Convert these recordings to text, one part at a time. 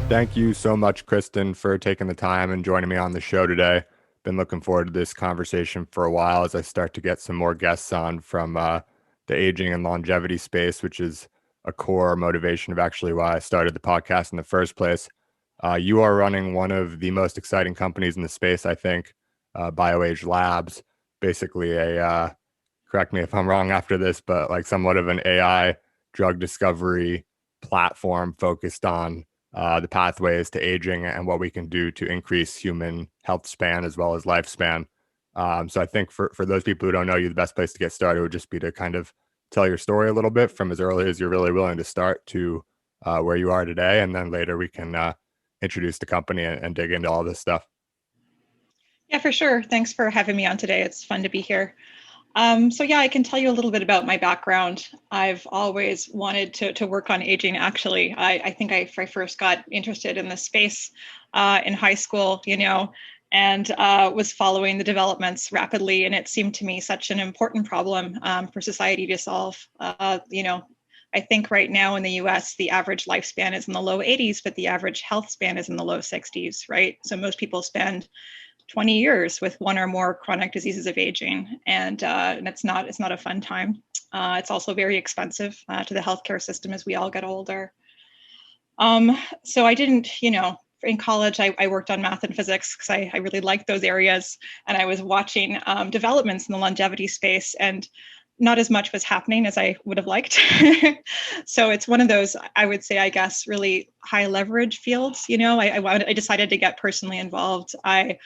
Thank you so much, Kristen, for taking the time and joining me on the show today. Been looking forward to this conversation for a while as I start to get some more guests on from the aging and longevity space, which is a core motivation of actually why I started the podcast in the first place. You are running one of the most exciting companies in the space, I think, BioAge Labs, basically correct me if I'm wrong after this, but like somewhat of an AI drug discovery platform focused on the pathways to aging and what we can do to increase human health span as well as lifespan. So I think for those people who don't know you, the best place to get started would just be to kind of tell your story a little bit from as early as you're really willing to start to where you are today. And then later we can introduce the company and dig into all this stuff. Yeah, for sure. Thanks for having me on today. It's fun to be here. So yeah, I can tell you a little bit about my background. I've always wanted to work on aging, actually. I think I first got interested in this space in high school, and was following the developments rapidly. And it seemed to me such an important problem for society to solve. I think right now in the US, the average lifespan is in the low 80s, but the average health span is in the low 60s, right? So most people spend 20 years with one or more chronic diseases of aging, and it's not a fun time. It's also very expensive to the healthcare system as we all get older. So I didn't, in college, I worked on math and physics because I really liked those areas, and I was watching developments in the longevity space, and not as much was happening as I would have liked. So it's one of those, I would say, I guess, really high leverage fields. I decided to get personally involved. I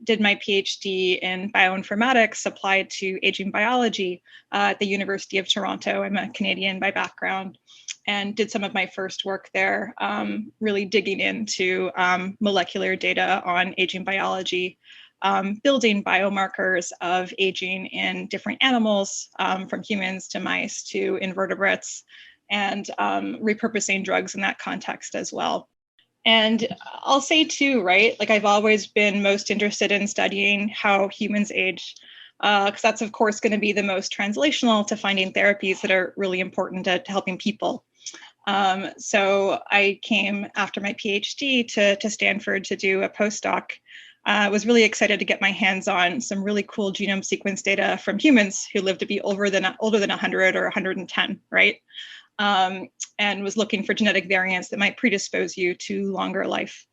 did my PhD in bioinformatics, applied to aging biology at the University of Toronto. I'm a Canadian by background, and did some of my first work there, really digging into molecular data on aging biology, building biomarkers of aging in different animals, from humans to mice to invertebrates, and repurposing drugs in that context as well. And I'll say too, right? Like I've always been most interested in studying how humans age, because that's of course going to be the most translational to finding therapies that are really important to helping people. So I came after my PhD to Stanford to do a postdoc. I was really excited to get my hands on some really cool genome sequence data from humans who live to be older than 100 or 110, right? And was looking for genetic variants that might predispose you to longer life.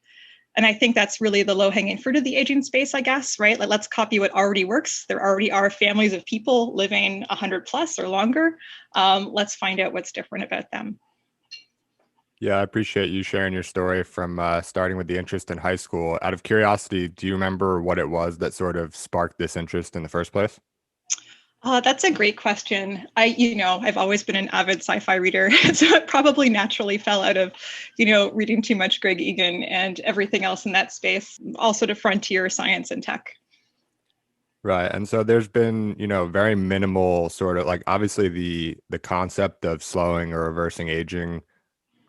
And I think that's really the low-hanging fruit of the aging space, I guess, right? Like, let's copy what already works. There already are families of people living 100 plus or longer. Let's find out what's different about them. Yeah, I appreciate you sharing your story from starting with the interest in high school. Out of curiosity, do you remember what it was that sort of sparked this interest in the first place? That's a great question. I've always been an avid sci-fi reader, so it probably naturally fell out of, reading too much Greg Egan and everything else in that space, also to frontier science and tech. Right. And so there's been, very minimal sort of like obviously the concept of slowing or reversing aging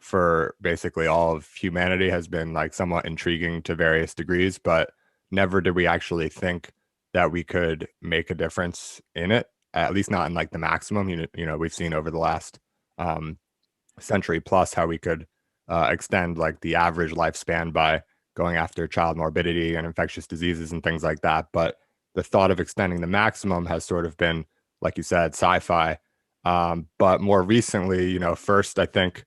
for basically all of humanity has been like somewhat intriguing to various degrees, but never did we actually think that we could make a difference in it, at least not in like the maximum. We've seen over the last um, century plus how we could extend like the average lifespan by going after child morbidity and infectious diseases and things like that. But the thought of extending the maximum has sort of been, like you said, sci-fi. But more recently, first I think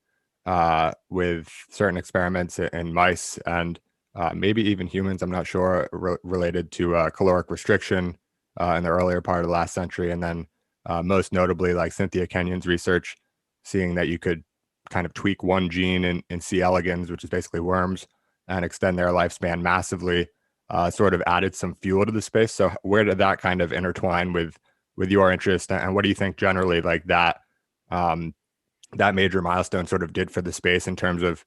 with certain experiments in mice and maybe even humans, I'm not sure, related to caloric restriction in the earlier part of the last century. And then most notably, like Cynthia Kenyon's research, seeing that you could kind of tweak one gene in C. elegans, which is basically worms, and extend their lifespan massively, sort of added some fuel to the space. So where did that kind of intertwine with your interest, and what do you think generally like um, that major milestone sort of did for the space in terms of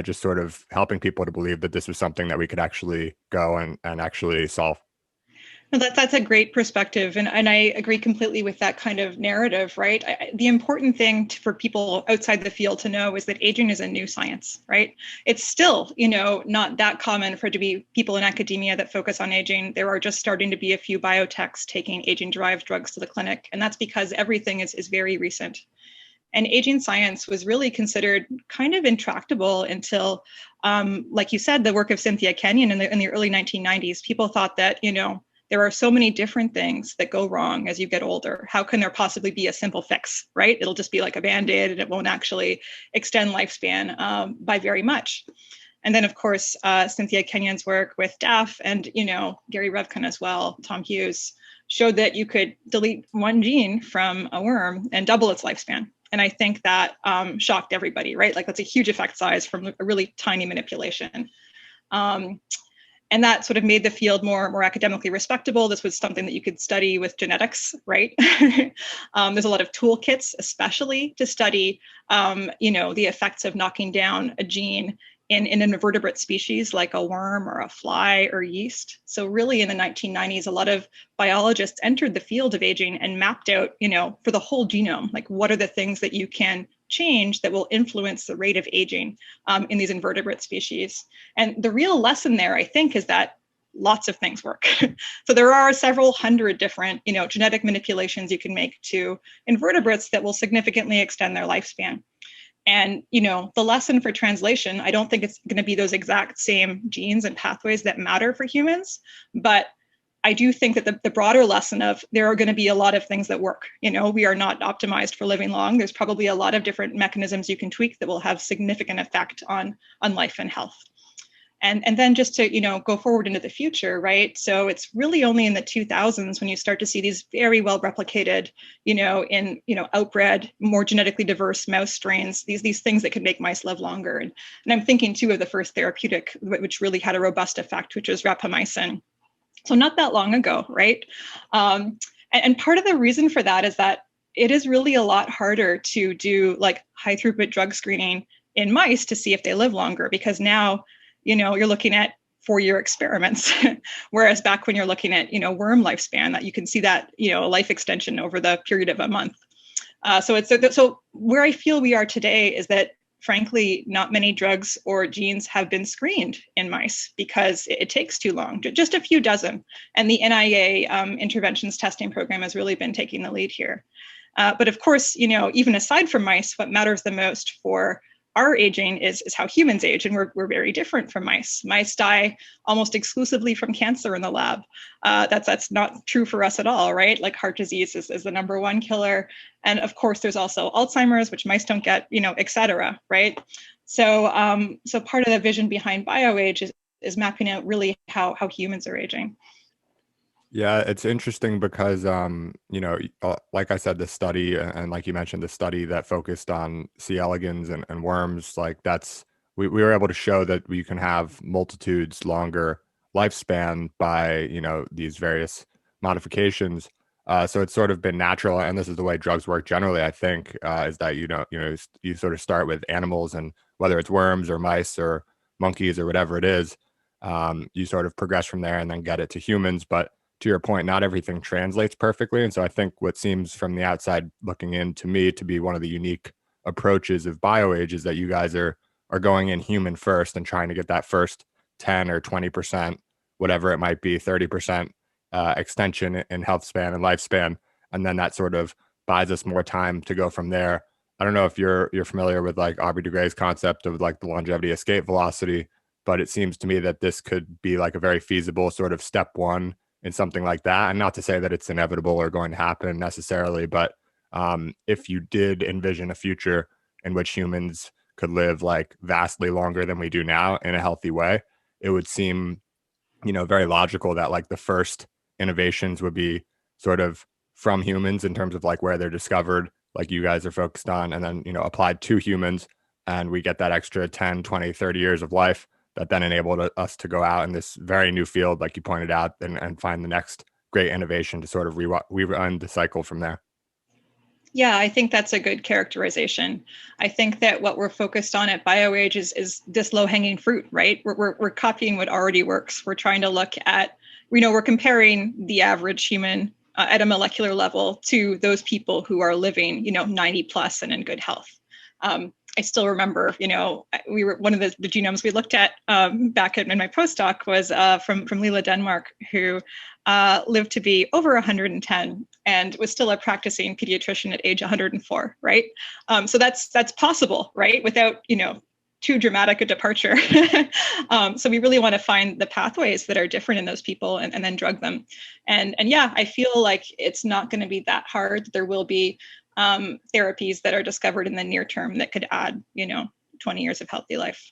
just sort of helping people to believe that this was something that we could actually go and actually solve? No, that's a great perspective, and I agree completely with that kind of narrative, right? The important thing for people outside the field to know is that aging is a new science, right? It's still, not that common for it to be people in academia that focus on aging. There are just starting to be a few biotechs taking aging-derived drugs to the clinic, and that's because everything is very recent. And aging science was really considered kind of intractable until, like you said, the work of Cynthia Kenyon in the early 1990s. People thought that, there are so many different things that go wrong as you get older. How can there possibly be a simple fix, right? It'll just be like a Band-Aid and it won't actually extend lifespan by very much. And then, of course, Cynthia Kenyon's work with DAF and, Gary Revkin as well, Tom Hughes, showed that you could delete one gene from a worm and double its lifespan. And I think that shocked everybody, right? Like, that's a huge effect size from a really tiny manipulation. And that sort of made the field more academically respectable. This was something that you could study with genetics, right? There's a lot of toolkits, especially to study, the effects of knocking down a gene in an invertebrate species like a worm or a fly or yeast. So really in the 1990s, a lot of biologists entered the field of aging and mapped out, for the whole genome, like what are the things that you can change that will influence the rate of aging in these invertebrate species. And the real lesson there, I think, is that lots of things work. So there are several hundred different, genetic manipulations you can make to invertebrates that will significantly extend their lifespan. And, the lesson for translation, I don't think it's going to be those exact same genes and pathways that matter for humans, but I do think that the broader lesson of there are going to be a lot of things that work. We are not optimized for living long. There's probably a lot of different mechanisms you can tweak that will have significant effect on life and health. And then just to, go forward into the future, right? So it's really only in the 2000s when you start to see these very well replicated, outbred, more genetically diverse mouse strains, these things that could make mice live longer. And I'm thinking too of the first therapeutic, which really had a robust effect, which was rapamycin. So not that long ago, right? And part of the reason for that is that it is really a lot harder to do like high throughput drug screening in mice to see if they live longer, because now, you're looking at 4-year experiments, whereas back when you're looking at, worm lifespan, that you can see that, life extension over the period of a month. So where I feel we are today is that, frankly, not many drugs or genes have been screened in mice because it takes too long, just a few dozen. And the NIA interventions testing program has really been taking the lead here. But of course, even aside from mice, what matters the most for our aging is how humans age, and we're very different from mice. Mice die almost exclusively from cancer in the lab. That's not true for us at all, right? Like heart disease is the #1 killer. And of course, there's also Alzheimer's, which mice don't get, et cetera, right? So part of the vision behind BIOAGE is mapping out really how humans are aging. Yeah, it's interesting because, like I said, the study, and like you mentioned, the study that focused on C. elegans and worms, like we were able to show that we can have multitudes longer lifespan by, these various modifications. So it's sort of been natural, and this is the way drugs work generally, I think, is that, you sort of start with animals, and whether it's worms or mice or monkeys or whatever it is, you sort of progress from there and then get it to humans. But to your point, not everything translates perfectly. And so I think what seems from the outside looking in to me to be one of the unique approaches of BioAge is that you guys are going in human first and trying to get that first 10 or 20%, whatever it might be, 30% extension in health span and lifespan. And then that sort of buys us more time to go from there. I don't know if you're familiar with like Aubrey de Grey's concept of like the longevity escape velocity, but it seems to me that this could be like a very feasible sort of step one in something like that. And not to say that it's inevitable or going to happen necessarily, but if you did envision a future in which humans could live like vastly longer than we do now in a healthy way, it would seem, very logical that like the first innovations would be sort of from humans in terms of like where they're discovered, like you guys are focused on, and then, applied to humans. And we get that extra 10, 20, 30 years of life that then enabled us to go out in this very new field, like you pointed out, and find the next great innovation to sort of rerun the cycle from there. Yeah, I think that's a good characterization. I think that what we're focused on at BioAge is this low-hanging fruit, right? We're copying what already works. We're trying to look at, we're comparing the average human at a molecular level to those people who are living, 90 plus and in good health. I still remember, we were one of the genomes we looked at back in my postdoc was from Lila Denmark, who lived to be over 110 and was still a practicing pediatrician at age 104, right? So that's possible, right? Without, too dramatic a departure. So we really want to find the pathways that are different in those people and then drug them. And yeah, I feel like it's not going to be that hard. There will be therapies that are discovered in the near term that could add, 20 years of healthy life.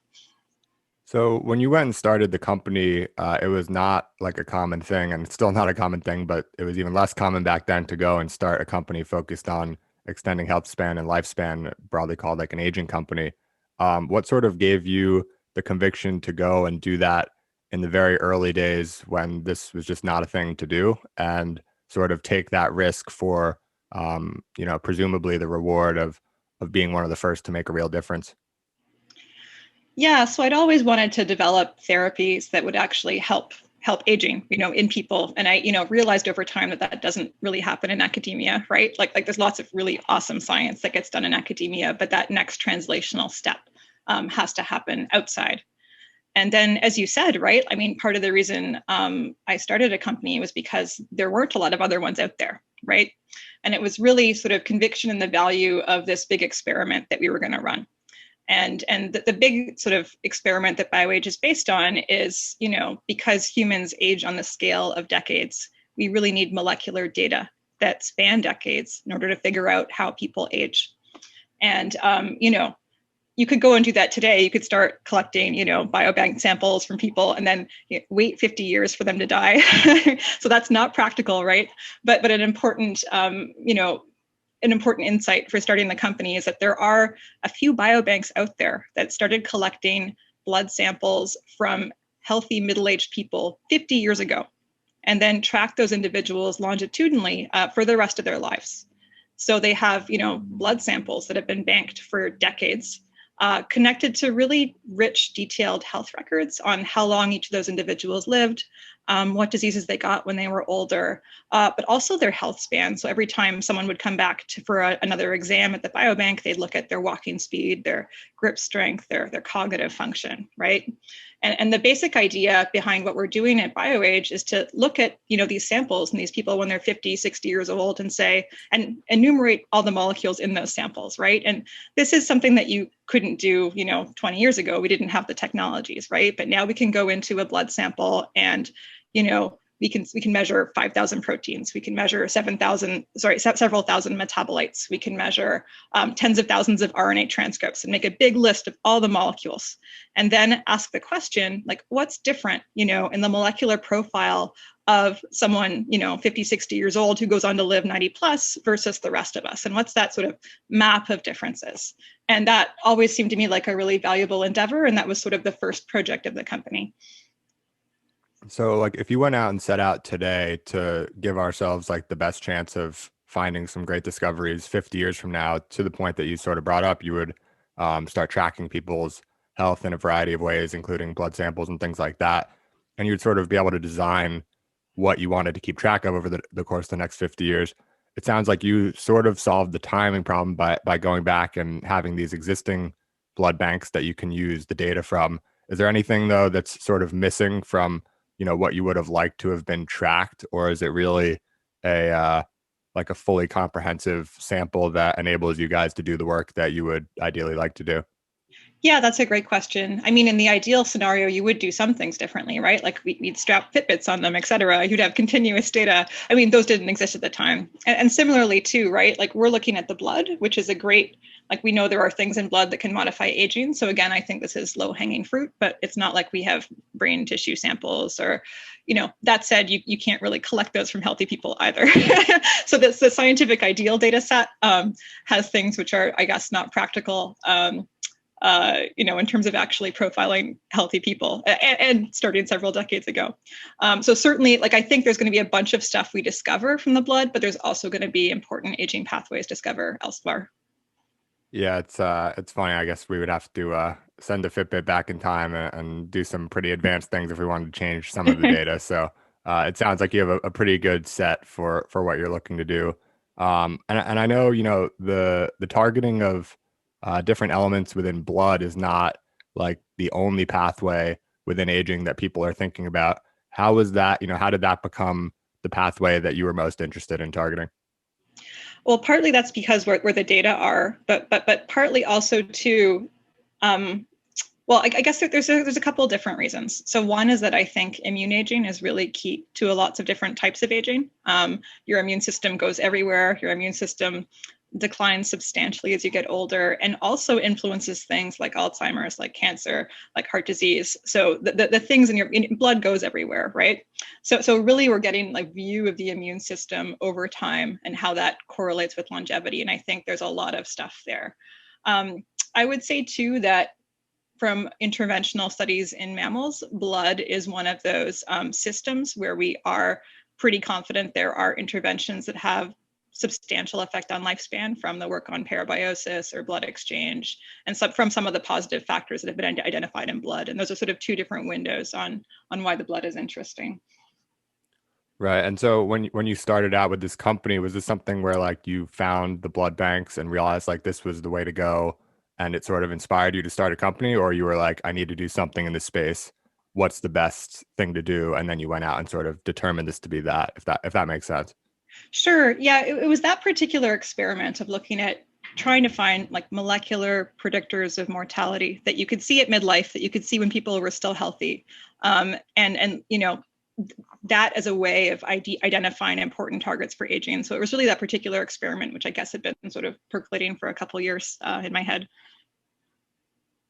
So when you went and started the company, it was not like a common thing, and it's still not a common thing, but it was even less common back then to go and start a company focused on extending health span and lifespan, broadly called like an aging company. What sort of gave you the conviction to go and do that in the very early days when this was just not a thing to do, and sort of take that risk for, presumably the reward of being one of the first to make a real difference? Yeah, so I'd always wanted to develop therapies that would actually help aging, in people. And I, realized over time that that doesn't really happen in academia, right? Like there's lots of really awesome science that gets done in academia, but that next translational step has to happen outside. And then, as you said, right? I mean, part of the reason I started a company was because there weren't a lot of other ones out there, right? And it was really sort of conviction in the value of this big experiment that we were going to run. And the big sort of experiment that BIOAGE is based on is, because humans age on the scale of decades, we really need molecular data that span decades in order to figure out how people age. And, you could go and do that today. You could start collecting, biobank samples from people and then wait 50 years for them to die. So that's not practical, right? But an important, an important insight for starting the company is that there are a few biobanks out there that started collecting blood samples from healthy middle-aged people 50 years ago, and then track those individuals longitudinally for the rest of their lives. So they have, blood samples that have been banked for decades, connected to really rich, detailed health records on how long each of those individuals lived, what diseases they got when they were older, but also their health span. So every time someone would come back for another exam at the biobank, they'd look at their walking speed, their grip strength, their cognitive function, right? And the basic idea behind what we're doing at BioAge is to look at, these samples and these people when they're 50, 60 years old and say, and enumerate all the molecules in those samples, right? And this is something that you couldn't do, 20 years ago. We didn't have the technologies, right? But now we can go into a blood sample and, we can measure 5,000 proteins. We can measure several thousand metabolites. We can measure tens of thousands of RNA transcripts and make a big list of all the molecules. And then ask the question, like, what's different, in the molecular profile of someone, 50, 60 years old who goes on to live 90 plus versus the rest of us? And what's that sort of map of differences? And that always seemed to me like a really valuable endeavor. And that was sort of the first project of the company. So, like, if you went out and set out today to give ourselves like the best chance of finding some great discoveries 50 years from now, to the point that you sort of brought up, you would start tracking people's health in a variety of ways, including blood samples and things like that. And you'd sort of be able to design what you wanted to keep track of over the course of the next 50 years. It sounds like you sort of solved the timing problem by going back and having these existing blood banks that you can use the data from. Is there anything, though, that's sort of missing from what you would have liked to have been tracked, or is it really a like a fully comprehensive sample that enables you guys to do the work that you would ideally like to do? Yeah, that's a great question. I mean, in the ideal scenario, you would do some things differently, right? Like we'd strap Fitbits on them, et cetera. You'd have continuous data. I mean, those didn't exist at the time. And similarly, too, right? Like we're looking at the blood, which is a great, like we know there are things in blood that can modify aging. So again, I think this is low hanging fruit, but it's not like we have brain tissue samples or, that said, you can't really collect those from healthy people either. So the scientific ideal data set has things which are, I guess, not practical. In terms of actually profiling healthy people and starting several decades ago. So certainly, like, I think there's going to be a bunch of stuff we discover from the blood, but there's also going to be important aging pathways discovered elsewhere. Yeah, it's funny. I guess we would have to send a Fitbit back in time and do some pretty advanced things if we wanted to change some of the data. So it sounds like you have a pretty good set for what you're looking to do. And I know, the targeting of different elements within blood is not like the only pathway within aging that people are thinking about. How was that, how did that become the pathway that you were most interested in targeting? Well, partly that's because where the data are, but partly also too, well, I guess there's a couple of different reasons. So one is that I think immune aging is really key to lots of different types of aging. Your immune system goes everywhere. Your immune system declines substantially as you get older, and also influences things like Alzheimer's, like cancer, like heart disease. So the things in your blood goes everywhere, right? So really we're getting like view of the immune system over time and how that correlates with longevity. And I think there's a lot of stuff there. I would say too that from interventional studies in mammals, blood is one of those systems where we are pretty confident there are interventions that have substantial effect on lifespan, from the work on parabiosis or blood exchange, and from some of the positive factors that have been identified in blood. And those are sort of two different windows on why the blood is interesting. Right. And so when you started out with this company, was this something where like you found the blood banks and realized like this was the way to go and it sort of inspired you to start a company, or you were like, I need to do something in this space. What's the best thing to do? And then you went out and sort of determined this to be that, if that makes sense. Sure. Yeah, it was that particular experiment of looking at trying to find like molecular predictors of mortality that you could see at midlife, that you could see when people were still healthy, and that as a way of identifying important targets for aging. So it was really that particular experiment, which I guess had been sort of percolating for a couple of years in my head.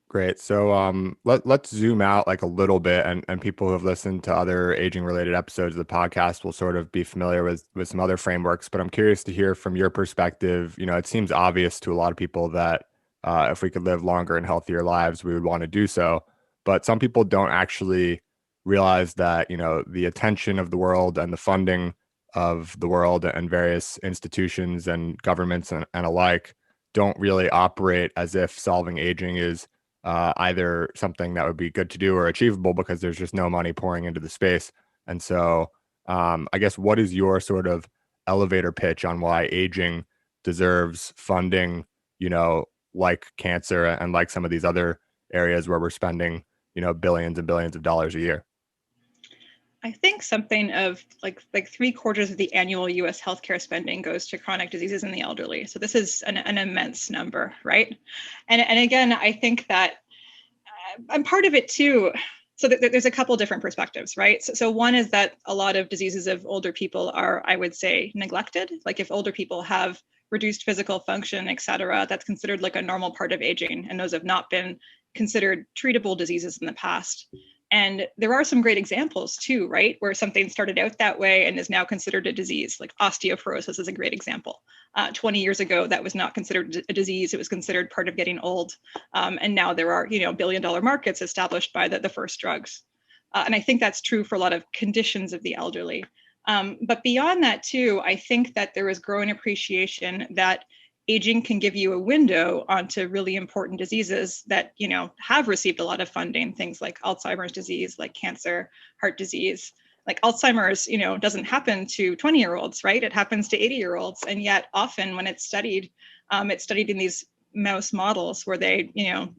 Great. So let's zoom out like a little bit, and people who have listened to other aging related episodes of the podcast will sort of be familiar with some other frameworks, but I'm curious to hear from your perspective. It seems obvious to a lot of people that if we could live longer and healthier lives, we would want to do so. But some people don't actually realize that, the attention of the world and the funding of the world and various institutions and governments and alike don't really operate as if solving aging is either something that would be good to do or achievable, because there's just no money pouring into the space. And so, I guess, what is your sort of elevator pitch on why aging deserves funding, like cancer and like some of these other areas where we're spending, billions and billions of dollars a year? I think something of like 3/4 of the annual U.S. healthcare spending goes to chronic diseases in the elderly. So this is an immense number, right? And again, I think that I'm part of it too. So there's a couple different perspectives, right? So one is that a lot of diseases of older people are, I would say, neglected. Like if older people have reduced physical function, et cetera, that's considered like a normal part of aging, and those have not been considered treatable diseases in the past. And there are some great examples too, right? Where something started out that way and is now considered a disease. Like osteoporosis is a great example. 20 years ago, that was not considered a disease. It was considered part of getting old. And now there are, billion-dollar markets established by the first drugs. And I think that's true for a lot of conditions of the elderly. But beyond that too, I think that there is growing appreciation that aging can give you a window onto really important diseases that, have received a lot of funding, things like Alzheimer's disease, like cancer, heart disease. Like Alzheimer's, doesn't happen to 20-year-olds, right? It happens to 80-year-olds. And yet often when it's studied in these mouse models where they,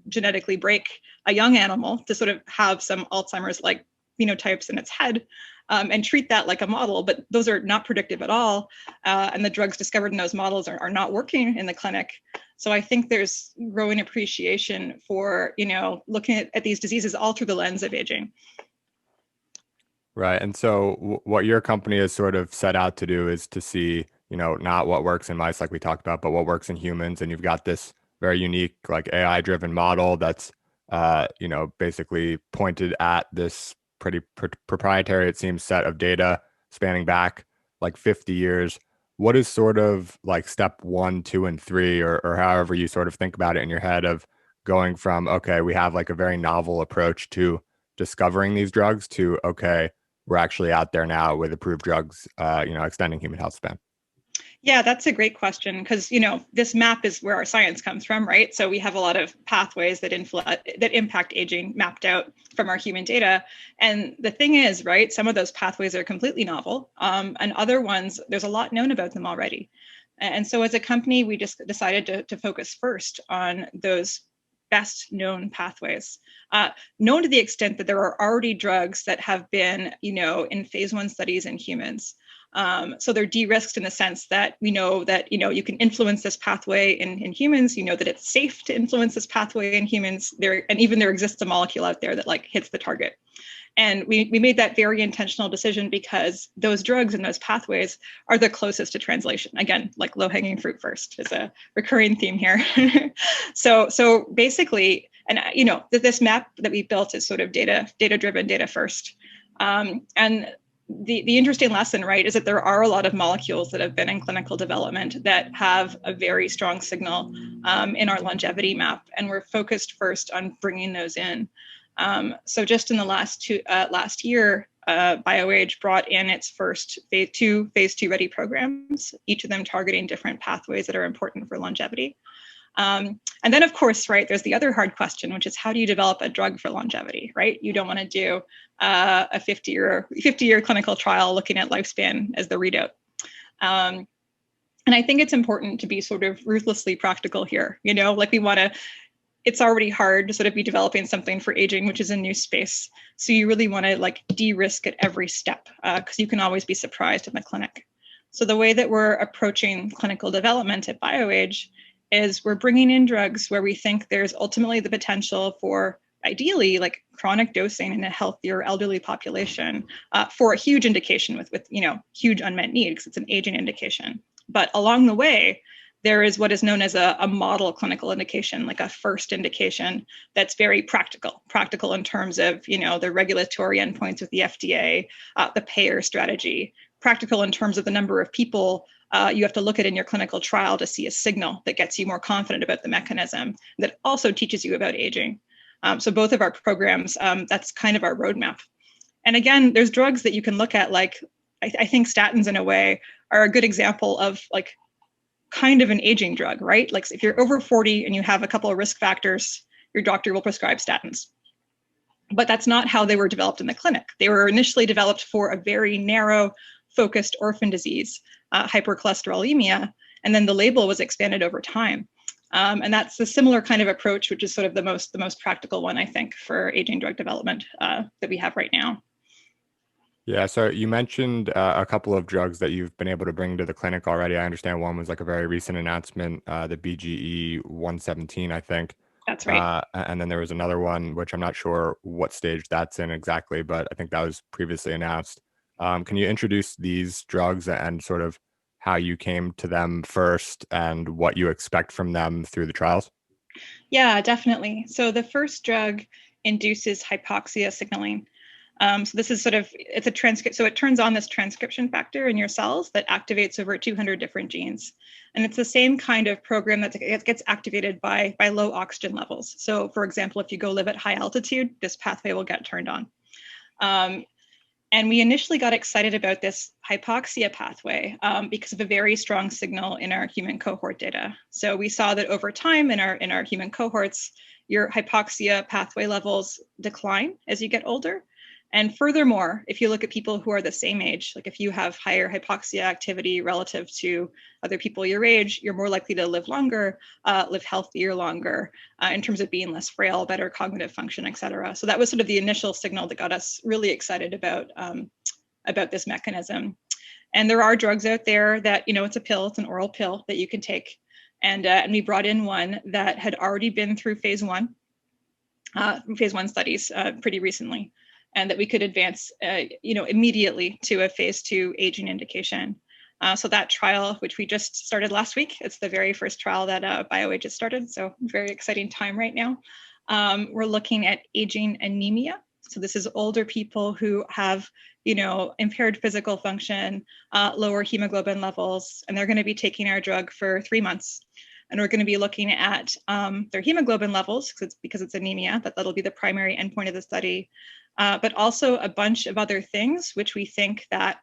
genetically break a young animal to sort of have some Alzheimer's-like phenotypes in its head. And treat that like a model, but those are not predictive at all. And the drugs discovered in those models are not working in the clinic. So I think there's growing appreciation for, looking at these diseases all through the lens of aging. Right. And so what your company has sort of set out to do is to see, not what works in mice like we talked about, but what works in humans. And you've got this very unique, like AI driven model that's, basically pointed at this pretty proprietary, it seems, set of data spanning back like 50 years. What is sort of like step one, two, and three, or however you sort of think about it in your head, of going from, okay, we have like a very novel approach to discovering these drugs to, okay, we're actually out there now with approved drugs, extending human health span? Yeah, that's a great question because, this map is where our science comes from, right? So we have a lot of pathways that impact aging mapped out from our human data. And the thing is, right, some of those pathways are completely novel, and other ones, there's a lot known about them already. And so as a company, we just decided to focus first on those best known pathways, known to the extent that there are already drugs that have been, in phase 1 studies in humans. So they're de-risked in the sense that we know that, you can influence this pathway in humans, that it's safe to influence this pathway in humans, and even there exists a molecule out there that like hits the target. And we made that very intentional decision because those drugs and those pathways are the closest to translation. Again, like low-hanging fruit first is a recurring theme here. So basically, and this map that we built is sort of data-driven, data first. And the interesting lesson, right, is that there are a lot of molecules that have been in clinical development that have a very strong signal in our longevity map, and we're focused first on bringing those in. So just in the last year, BIOAGE brought in its first phase two ready programs, each of them targeting different pathways that are important for longevity. And then, of course, right, there's the other hard question, which is how do you develop a drug for longevity, right? You don't want to do a 50-year clinical trial looking at lifespan as the readout. And I think it's important to be sort of ruthlessly practical here. Like we want to. It's already hard to sort of be developing something for aging, which is a new space. So you really want to like de-risk at every step because you can always be surprised in the clinic. So the way that we're approaching clinical development at BIOAGE is we're bringing in drugs where we think there's ultimately the potential for ideally like chronic dosing in a healthier elderly population for a huge indication with huge unmet need because it's an aging indication. But along the way, there is what is known as a model clinical indication, like a first indication that's very practical in terms of, the regulatory endpoints with the FDA, the payer strategy, practical in terms of the number of people you have to look at in your clinical trial to see a signal that gets you more confident about the mechanism, that also teaches you about aging. So both of our programs, that's kind of our roadmap. And again, there's drugs that you can look at, like, I think statins in a way are a good example of like kind of an aging drug, right? Like if you're over 40 and you have a couple of risk factors, your doctor will prescribe statins. But that's not how they were developed in the clinic. They were initially developed for a very narrow, focused orphan disease, hypercholesterolemia, and then the label was expanded over time. And that's a similar kind of approach, which is sort of the most practical one, I think, for aging drug development that we have right now. Yeah, so you mentioned a couple of drugs that you've been able to bring to the clinic already. I understand one was like a very recent announcement, the BGE 117, I think. That's right. And then there was another one, which I'm not sure what stage that's in exactly, but I think that was previously announced. Can you introduce these drugs and sort of how you came to them first and what you expect from them through the trials? Yeah, definitely. So the first drug induces hypoxia signaling. So this is it's a transcript. So it turns on this transcription factor in your cells that activates over 200 different genes. And it's the same kind of program that gets activated by low oxygen levels. So for example, if you go live at high altitude, this pathway will get turned on. And we initially got excited about this hypoxia pathway because of a very strong signal in our human cohort data. So we saw that over time in our human cohorts, your hypoxia pathway levels decline as you get older. And furthermore, if you look at people who are the same age, like if you have higher hypoxia activity relative to other people your age, you're more likely to live longer, live healthier longer in terms of being less frail, better cognitive function, et cetera. So that was sort of the initial signal that got us really excited about this mechanism. And there are drugs out there that, it's a pill, it's an oral pill that you can take. And we brought in one that had already been through phase one studies pretty recently, and that we could advance, immediately to a phase 2 aging indication. So that trial, which we just started last week, it's the very first trial that BIOAGE has started. So very exciting time right now. We're looking at aging anemia. So this is older people who have, impaired physical function, lower hemoglobin levels, and they're going to be taking our drug for 3 months. And we're going to be looking at their hemoglobin levels because it's anemia, that'll be the primary endpoint of the study. But also a bunch of other things, which we think that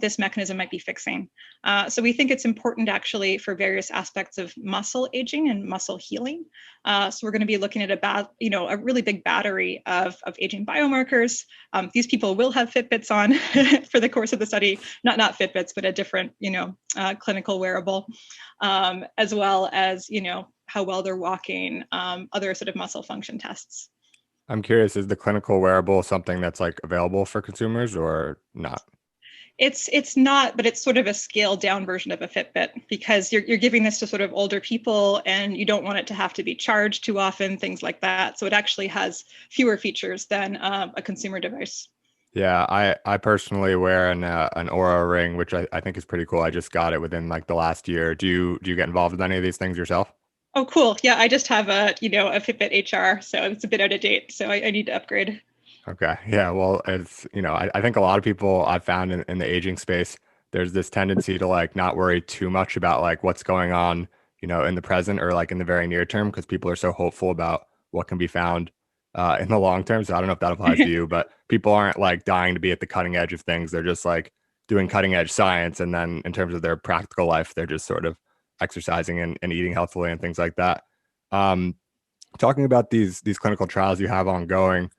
this mechanism might be fixing. So we think it's important actually for various aspects of muscle aging and muscle healing. So we're going to be looking at a really big battery of aging biomarkers. These people will have Fitbits on for the course of the study, not Fitbits, but a different, clinical wearable, as well as, how well they're walking, other sort of muscle function tests. I'm curious, is the clinical wearable something that's like available for consumers or not? It's not, but it's sort of a scaled down version of a Fitbit, because you're giving this to sort of older people and you don't want it to have to be charged too often, things like that. So it actually has fewer features than a consumer device. Yeah, I personally wear an Aura ring, which I think is pretty cool. I just got it within like the last year. Do you get involved with any of these things yourself? Oh, cool. Yeah, I just have a Fitbit HR, so it's a bit out of date. So I need to upgrade. Okay. Yeah. Well, it's, I think a lot of people I've found in the aging space, there's this tendency to like not worry too much about like what's going on, in the present or like in the very near term, because people are so hopeful about what can be found in the long term. So I don't know if that applies to you, but people aren't like dying to be at the cutting edge of things. They're just like doing cutting edge science. And then in terms of their practical life, they're just sort of exercising and eating healthfully and things like that. Um, Talking about these clinical trials you have ongoing,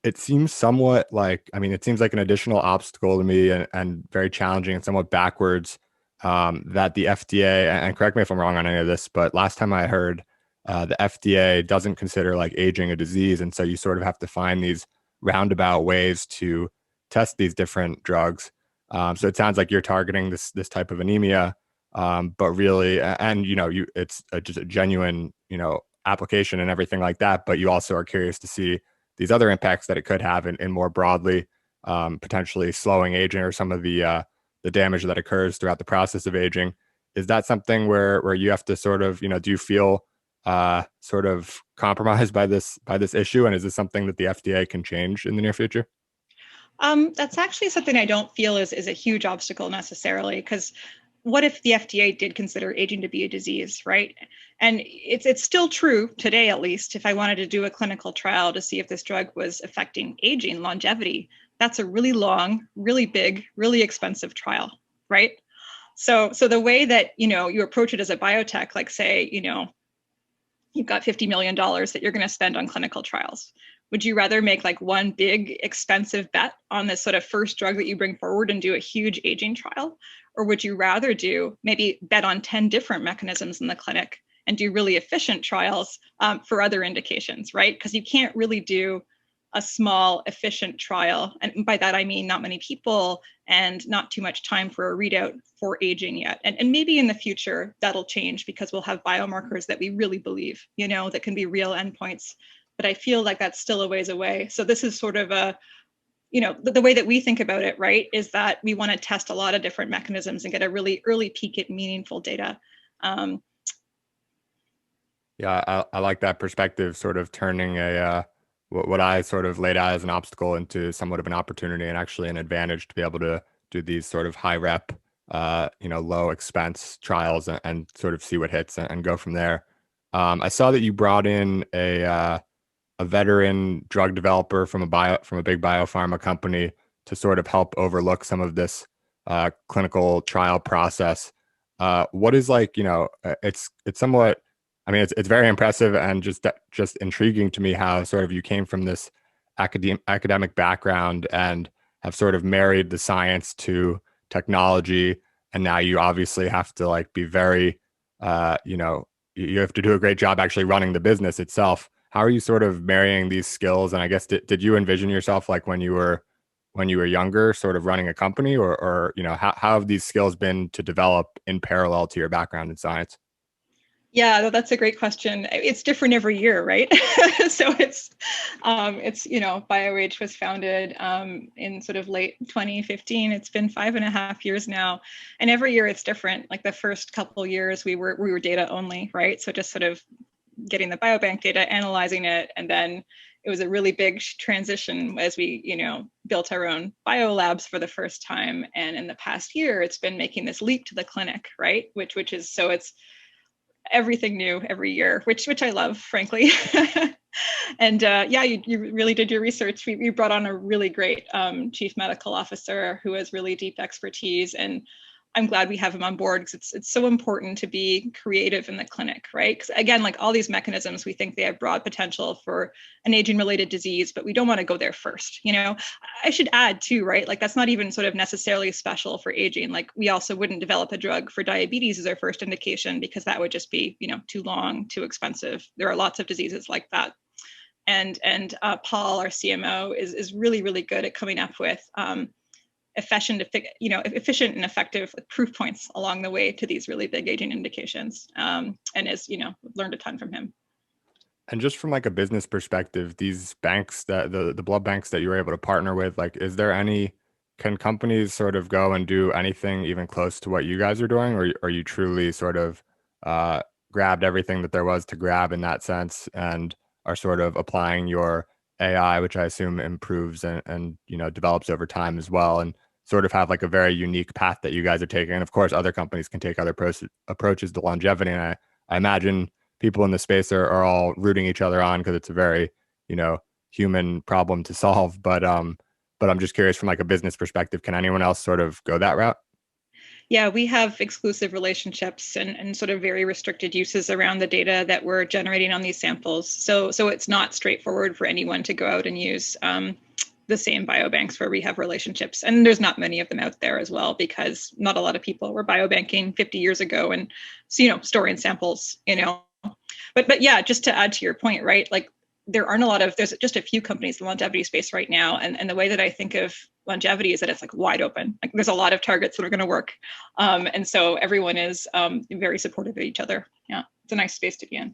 it seems somewhat like, I mean, it seems like an additional obstacle to me and very challenging and somewhat backwards, that the FDA, and correct me if I'm wrong on any of this, but last time I heard, the FDA doesn't consider like aging a disease. And so you sort of have to find these roundabout ways to test these different drugs. So it sounds like you're targeting this type of anemia, but really, and it's just a genuine, application and everything like that. But you also are curious to see these other impacts that it could have in more broadly, potentially slowing aging or some of the damage that occurs throughout the process of aging. Is that something where you have to sort of, do you feel sort of compromised by this issue? And is this something that the FDA can change in the near future? That's actually something I don't feel is a huge obstacle necessarily, because what if the FDA did consider aging to be a disease, right? And it's still true today, at least. If I wanted to do a clinical trial to see if this drug was affecting aging, longevity, that's a really long, really big, really expensive trial, right? So the way that you approach it as a biotech, like say, you've got $50 million that you're going to spend on clinical trials. Would you rather make like one big expensive bet on this sort of first drug that you bring forward and do a huge aging trial? Or would you rather do maybe bet on 10 different mechanisms in the clinic and do really efficient trials for other indications, right? Because you can't really do a small, efficient trial. And by that, I mean not many people and not too much time for a readout for aging yet. And maybe in the future, that'll change because we'll have biomarkers that we really believe, that can be real endpoints. But I feel like that's still a ways away. So this is sort of the way that we think about it, right, is that we want to test a lot of different mechanisms and get a really early peek at meaningful data. Yeah, I like that perspective, sort of turning what I sort of laid out as an obstacle into somewhat of an opportunity and actually an advantage to be able to do these sort of high rep, low expense trials and sort of see what hits and go from there. I saw that you brought in a veteran drug developer from a big biopharma company to sort of help overlook some of this clinical trial process. What is like, it's somewhat, I mean, it's very impressive and just intriguing to me how sort of you came from this academic background and have sort of married the science to technology, and now you obviously have to like be very, you have to do a great job actually running the business itself. How are you sort of marrying these skills? And I guess did you envision yourself like when you were younger, sort of running a company, or how have these skills been to develop in parallel to your background in science? Yeah, that's a great question. It's different every year, right? So BIOAGE was founded in sort of late 2015. It's been 5.5 years now, and every year it's different. Like the first couple of years, we were data only, right? So just sort of getting the biobank data, analyzing it, and then it was a really big transition as we, built our own biolabs for the first time. And in the past year, it's been making this leap to the clinic, right? Which is so it's everything new every year, which I love, frankly. And yeah, you really did your research. We brought on a really great chief medical officer who has really deep expertise, and I'm glad we have him on board because it's so important to be creative in the clinic, right? Because again, like all these mechanisms, we think they have broad potential for an aging-related disease, but we don't want to go there first. You know, I should add too, right? Like that's not even sort of necessarily special for aging. Like we also wouldn't develop a drug for diabetes as our first indication because that would just be, you know, too long, too expensive. There are lots of diseases like that. And Paul, our CMO, is really good at coming up with efficient and effective proof points along the way to these really big aging indications, and has learned a ton from him. And just from like a business perspective, these banks that the blood banks that you were able to partner with, like, is there any, can companies sort of go and do anything even close to what you guys are doing, or are you truly sort of uh, grabbed everything that there was to grab in that sense and are sort of applying your AI, which I assume improves and develops over time as well, and sort of have like a very unique path that you guys are taking. And of course, other companies can take other approaches to longevity, and I imagine people in the space are all rooting each other on because it's a very, human problem to solve. But I'm just curious from like a business perspective, can anyone else sort of go that route? Yeah, we have exclusive relationships and sort of very restricted uses around the data that we're generating on these samples. So it's not straightforward for anyone to go out and use the same biobanks where we have relationships. And there's not many of them out there as well, because not a lot of people were biobanking 50 years ago and, so, storing samples, But yeah, just to add to your point, right? Like there's just a few companies in the longevity space right now. And the way that I think of longevity is that it's like wide open. Like there's a lot of targets that are going to work. And so everyone is very supportive of each other. Yeah, it's a nice space to be in.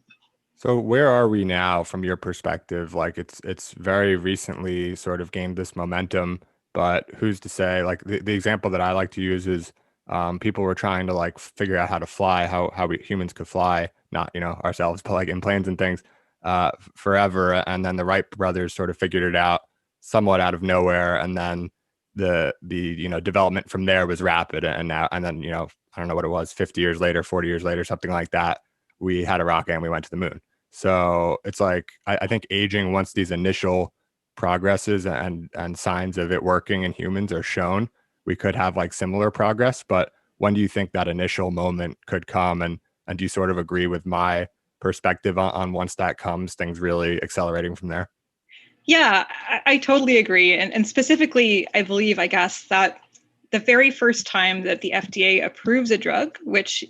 So where are we now from your perspective? Like it's very recently sort of gained this momentum, but who's to say? Like the example that I like to use is people were trying to like figure out how to fly, how we humans could fly, not ourselves, but like in planes and things, forever. And then the Wright brothers sort of figured it out somewhat out of nowhere, and then the development from there was rapid, and then I don't know what it was, 50 years later, 40 years later, something like that, we had a rocket and we went to the moon. So it's like I think aging, once these initial progresses and signs of it working in humans are shown, we could have like similar progress. But when do you think that initial moment could come? And do you sort of agree with my perspective on once that comes, things really accelerating from there? Yeah, I totally agree. And specifically, I guess, that the very first time that the FDA approves a drug, which,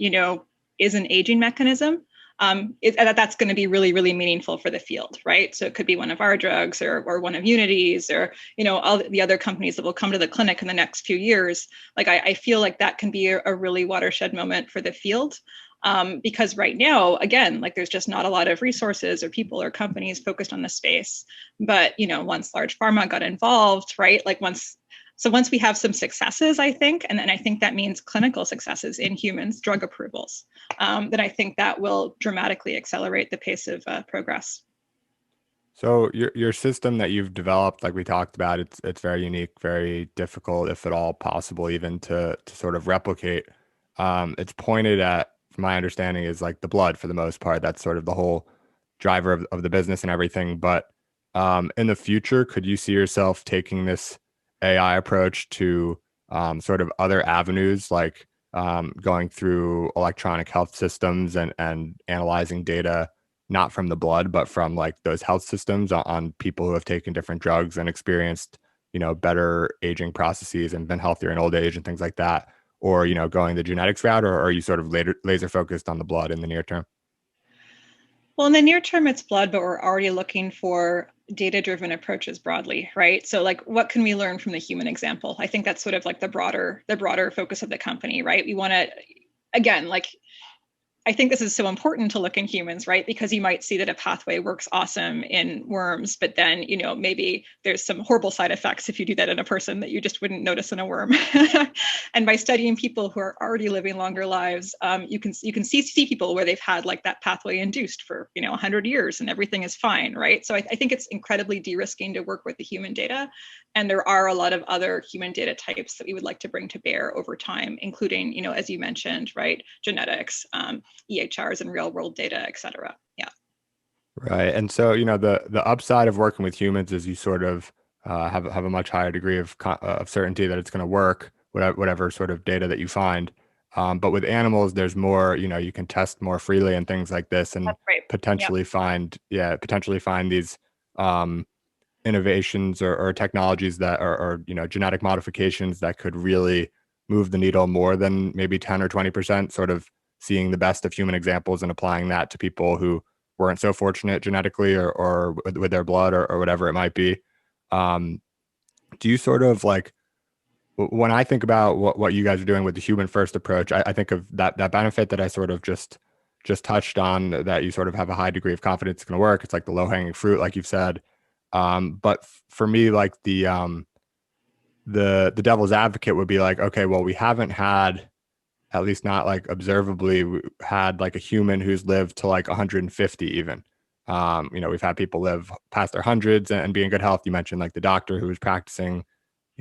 is an aging mechanism, that's going to be really meaningful for the field, right? So it could be one of our drugs or one of Unity's or, all the other companies that will come to the clinic in the next few years. Like, I feel like that can be a really watershed moment for the field. Because right now, again, like there's just not a lot of resources or people or companies focused on the space. But, once large pharma got involved, right? Like once we have some successes, I think, and then I think that means clinical successes in humans, drug approvals, then I think that will dramatically accelerate the pace of progress. So your system that you've developed, like we talked about, it's very unique, very difficult, if at all possible, even to sort of replicate. It's pointed at, from my understanding, is like the blood for the most part. That's sort of the whole driver of the business and everything. But in the future, could you see yourself taking this AI approach to sort of other avenues, like going through electronic health systems and analyzing data, not from the blood, but from like those health systems on people who have taken different drugs and experienced, better aging processes and been healthier in old age and things like that? Or, going the genetics route, or are you sort of laser focused on the blood in the near term? Well, in the near term, it's blood, but we're already looking for data-driven approaches broadly, right? So, like, what can we learn from the human example? I think that's sort of like the broader focus of the company, right? We want to, again, like, I think this is so important to look in humans, right? Because you might see that a pathway works awesome in worms, but then, maybe there's some horrible side effects if you do that in a person that you just wouldn't notice in a worm. And by studying people who are already living longer lives, you can see people where they've had like that pathway induced for 100 years and everything is fine, right? So I think it's incredibly de-risking to work with the human data And there are a lot of other human data types that we would like to bring to bear over time, including, as you mentioned, right, genetics, EHRs and real world data, et cetera. Yeah. Right. And so, the upside of working with humans is you sort of have a much higher degree of certainty that it's going to work, whatever sort of data that you find. But with animals, there's more, you can test more freely and things like this, and That's right. Yep. potentially find these um, innovations or technologies that or genetic modifications that could really move the needle more than maybe 10 or 20%, sort of seeing the best of human examples and applying that to people who weren't so fortunate genetically or with their blood or whatever it might be. um, do you sort of like, when I think about what you guys are doing with the human first approach, I think of that benefit that I sort of just touched on, that you sort of have a high degree of confidence it's going to work. It's like the low hanging fruit, like you've said. But for me, like the devil's advocate would be like, okay, well, we haven't had, at least not like observably, had like a human who's lived to like 150 even. We've had people live past their hundreds and be in good health. You mentioned like the doctor who was practicing,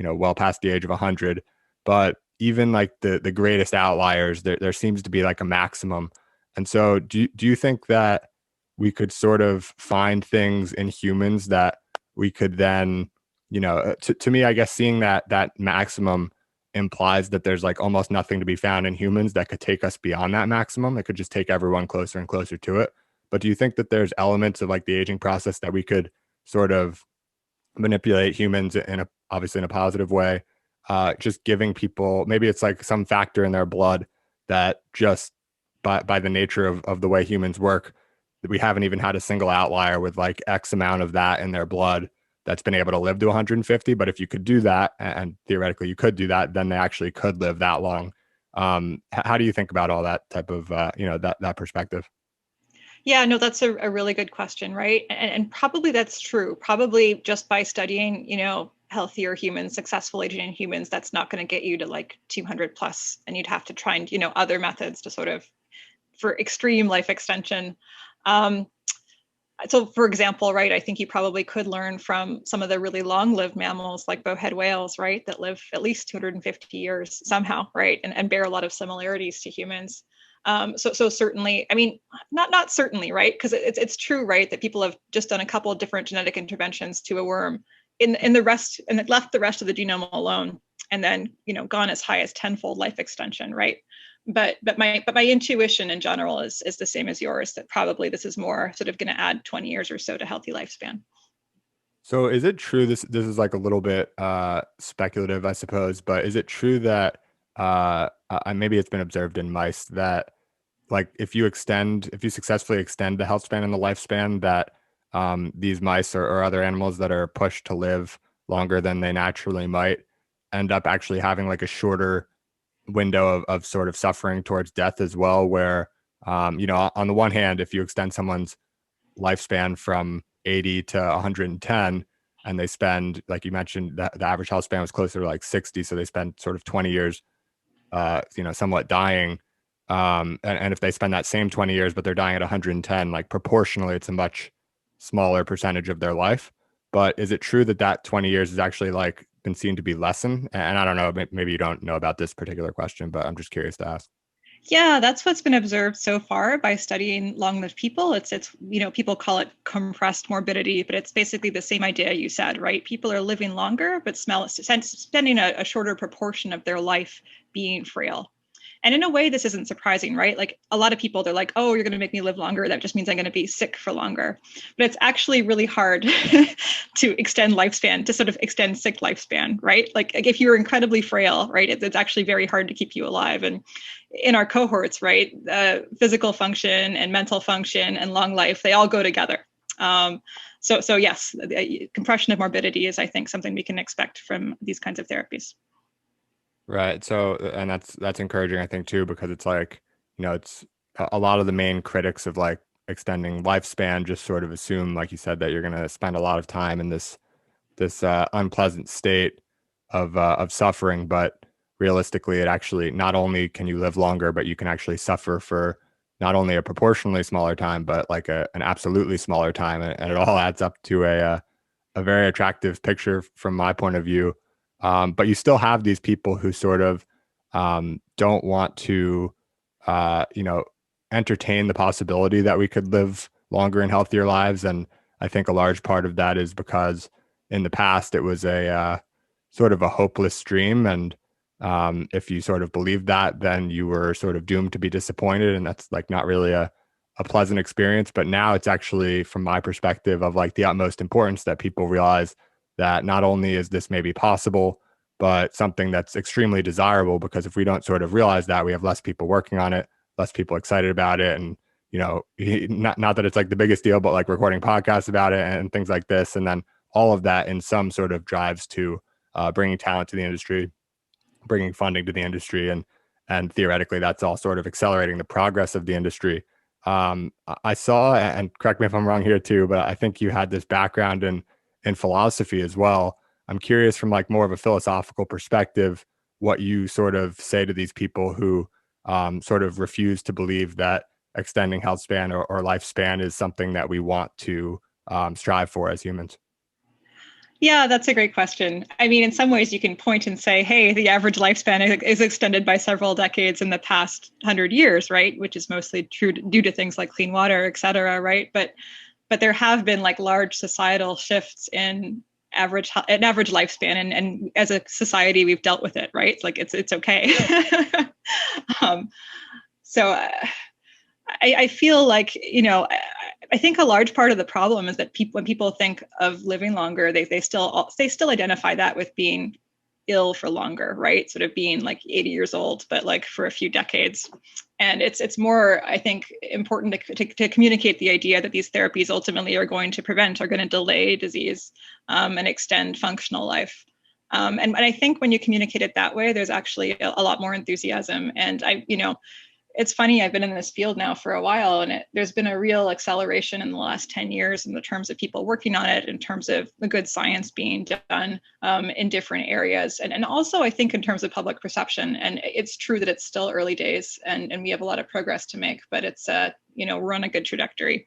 well past the age of 100. But even like the greatest outliers, there seems to be like a maximum. And so do you think that we could sort of find things in humans that we could then, to me, I guess seeing that maximum implies that there's like almost nothing to be found in humans that could take us beyond that maximum. It could just take everyone closer and closer to it. But do you think that there's elements of like the aging process that we could sort of manipulate humans obviously in a positive way, just giving people, maybe it's like some factor in their blood that just by the nature of the way humans work, that we haven't even had a single outlier with like X amount of that in their blood that's been able to live to 150. But if you could do that, and theoretically you could do that, then they actually could live that long. How do you think about all that type of that perspective? Yeah, no, that's a really good question, right? And probably that's true. Probably just by studying, healthier humans, successful aging in humans, that's not going to get you to like 200 plus, and you'd have to try and, other methods to sort of, for extreme life extension. Um, so for example, right, I think you probably could learn from some of the really long-lived mammals like bowhead whales, right, that live at least 250 years somehow, right, and bear a lot of similarities to humans. So certainly, I mean, not certainly, right, because it's true, right, that people have just done a couple of different genetic interventions to a worm in the rest, and left the rest of the genome alone, and then gone as high as tenfold life extension, right? But my intuition in general is the same as yours, that probably this is more sort of going to add 20 years or so to healthy lifespan. So is it true, this is like a little bit speculative, I suppose, but is it true that maybe it's been observed in mice that like if you successfully extend the health span and the lifespan, that these mice or other animals that are pushed to live longer than they naturally might end up actually having like a shorter window of sort of suffering towards death as well, where on the one hand, if you extend someone's lifespan from 80 to 110, and they spend, like you mentioned, the average health span was closer to like 60, so they spend sort of 20 years somewhat dying. And if they spend that same 20 years but they're dying at 110, like proportionally it's a much smaller percentage of their life. But is it true that that 20 years has actually like been seen to be lessened? And I don't know, maybe you don't know about this particular question, but I'm just curious to ask. Yeah, that's what's been observed so far by studying long-lived people. It's people call it compressed morbidity, but it's basically the same idea you said, right? People are living longer, but spending a shorter proportion of their life being frail. And in a way, this isn't surprising, right? Like a lot of people, they're like, oh, you're going to make me live longer. That just means I'm going to be sick for longer. But it's actually really hard to extend lifespan, to sort of extend sick lifespan, right? Like if you're incredibly frail, right, it's actually very hard to keep you alive. And in our cohorts, right, physical function and mental function and long life, they all go together. So yes, the compression of morbidity is, I think, something we can expect from these kinds of therapies. Right. So, and that's encouraging, I think, too, because it's like, it's a lot of the main critics of like extending lifespan just sort of assume, like you said, that you're going to spend a lot of time in this unpleasant state of suffering. But realistically, it actually, not only can you live longer, but you can actually suffer for not only a proportionally smaller time, but like an absolutely smaller time, and it all adds up to a very attractive picture from my point of view. But you still have these people who sort of don't want to, you know, entertain the possibility that we could live longer and healthier lives. And I think a large part of that is because in the past it was a sort of a hopeless dream. And if you sort of believed that, then you were sort of doomed to be disappointed. And that's like not really a pleasant experience. But now it's actually, from my perspective, of like the utmost importance that people realize that not only is this maybe possible, but something that's extremely desirable, because if we don't sort of realize that, we have less people working on it, less people excited about it. And, you know, not that it's like the biggest deal, but like recording podcasts about it and things like this. And then all of that in some sort of drives to bringing talent to the industry, bringing funding to the industry, and theoretically that's all sort of accelerating the progress of the industry. I saw, and correct me if I'm wrong here too, but I think you had this background in philosophy as well. I'm curious, from like more of a philosophical perspective, what you sort of say to these people who sort of refuse to believe that extending health span or lifespan is something that we want to strive for as humans. Yeah, that's a great question. I mean, in some ways, you can point and say, hey, the average lifespan is extended by several decades in the past 100 years, right? Which is mostly true due to things like clean water, et cetera, right? But there have been like large societal shifts in average lifespan, and as a society, we've dealt with it, right? Like it's okay. um, so I feel like, you know, I think a large part of the problem is that when people think of living longer, they still identify that with being ill for longer, right? Sort of being like 80 years old, but like for a few decades. And it's more, I think, important to communicate the idea that these therapies ultimately are going to delay disease and extend functional life. And I think when you communicate it that way, there's actually a lot more enthusiasm. And it's funny, I've been in this field now for a while, and there's been a real acceleration in the last 10 years in the terms of people working on it, in terms of the good science being done in different areas. And also, I think, in terms of public perception. And it's true that it's still early days and we have a lot of progress to make, but it's, we're on a good trajectory.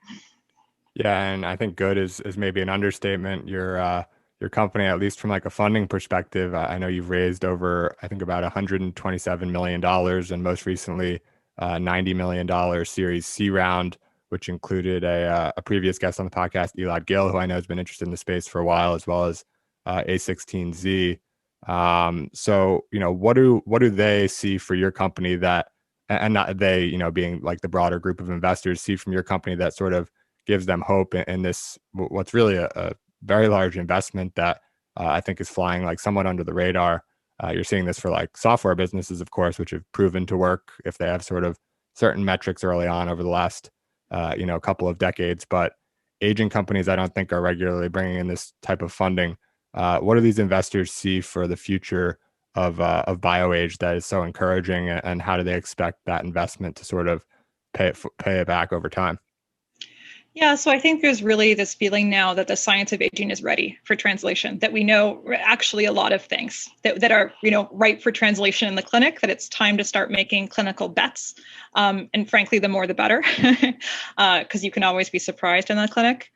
Yeah, and I think good is maybe an understatement. Your company, at least from like a funding perspective, I know you've raised over, I think, about $127 million, and most recently $90 million Series C round, which included a previous guest on the podcast, Elad Gil, who I know has been interested in the space for a while, as well as A16Z. So, you know, what do they see for your company that, and not they, you know, being like the broader group of investors, see from your company that sort of gives them hope in this, what's really a very large investment that I think is flying like somewhat under the radar. You're seeing this for like software businesses, of course, which have proven to work if they have sort of certain metrics early on over the last, couple of decades. But aging companies, I don't think, are regularly bringing in this type of funding. What do these investors see for the future of BioAge that is so encouraging, and how do they expect that investment to sort of pay it back over time? Yeah, so I think there's really this feeling now that the science of aging is ready for translation, that we know actually a lot of things that are, ripe for translation in the clinic, that it's time to start making clinical bets. And frankly, the more the better, because you can always be surprised in the clinic.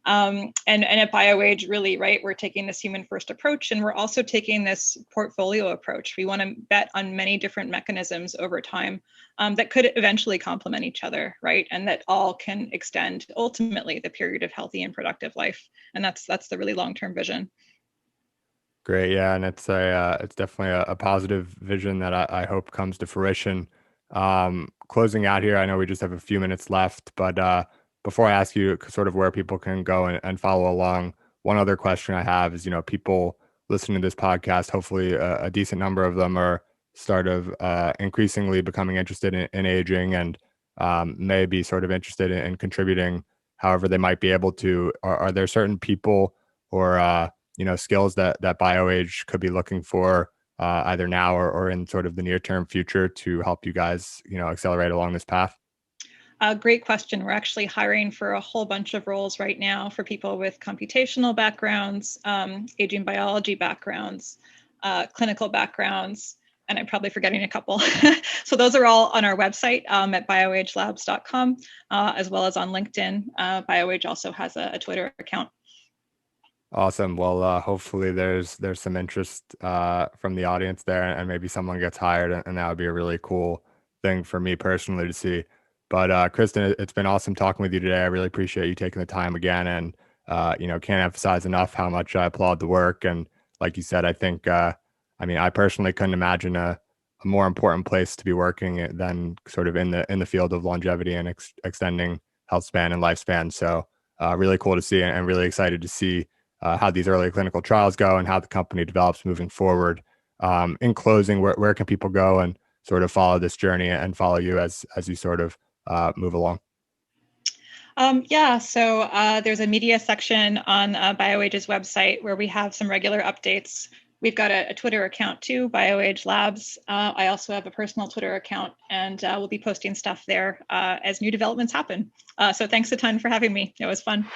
And at BioAge, really, right, we're taking this human first approach, and we're also taking this portfolio approach. We want to bet on many different mechanisms over time that could eventually complement each other, right? And that all can extend ultimately the period of healthy and productive life. And that's the really long-term vision. Great, yeah, and it's definitely a positive vision that I hope comes to fruition. Closing out here, I know we just have a few minutes left, but before I ask you sort of where people can go and follow along, one other question I have is, people listening to this podcast, hopefully a decent number of them are sort of increasingly becoming interested in aging, and may be sort of interested in contributing however they might be able to. Are there certain people or skills that BioAge could be looking for either now or in sort of the near term future to help you guys, accelerate along this path? Great question. We're actually hiring for a whole bunch of roles right now for people with computational backgrounds, aging biology backgrounds, clinical backgrounds, and I'm probably forgetting a couple. So those are all on our website at bioagelabs.com, as well as on LinkedIn. BioAge also has a Twitter account. Awesome. Well, hopefully there's some interest from the audience there, and maybe someone gets hired, and that would be a really cool thing for me personally to see. But Kristen, it's been awesome talking with you today. I really appreciate you taking the time again, and can't emphasize enough how much I applaud the work. And like you said, I think, I mean, I personally couldn't imagine a more important place to be working than sort of in the field of longevity and extending health span and lifespan. So really cool to see, and really excited to see how these early clinical trials go and how the company develops moving forward. In closing, where can people go and sort of follow this journey and follow you as you sort of move along? Yeah, so there's a media section on BioAge's website where we have some regular updates. We've got a Twitter account too, BioAge Labs. I also have a personal Twitter account, and we'll be posting stuff there as new developments happen. So thanks a ton for having me. It was fun.